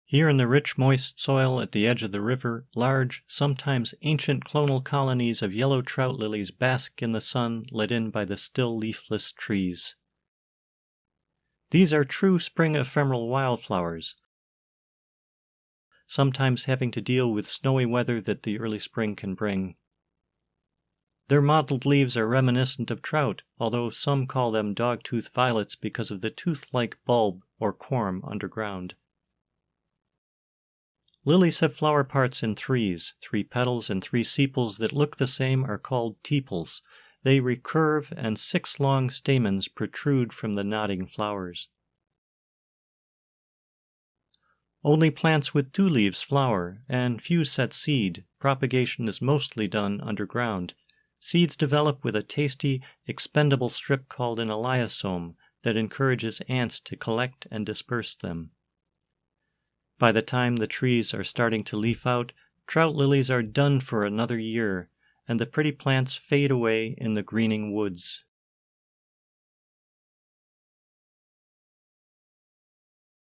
Here in the rich, moist soil at the edge of the river, large, sometimes ancient clonal colonies of yellow trout lilies bask in the sun let in by the still leafless trees. These are true spring ephemeral wildflowers, sometimes having to deal with snowy weather that the early spring can bring. Their mottled leaves are reminiscent of trout, although some call them dogtooth violets because of the tooth-like bulb or corm underground. Lilies have flower parts in threes. 3 petals and 3 sepals that look the same are called tepals. They recurve, and 6 long stamens protrude from the nodding flowers. Only plants with 2 leaves flower, and few set seed. Propagation is mostly done underground. Seeds develop with a tasty, expendable strip called an eliasome that encourages ants to collect and disperse them. By the time the trees are starting to leaf out, trout lilies are done for another year, and the pretty plants fade away in the greening woods.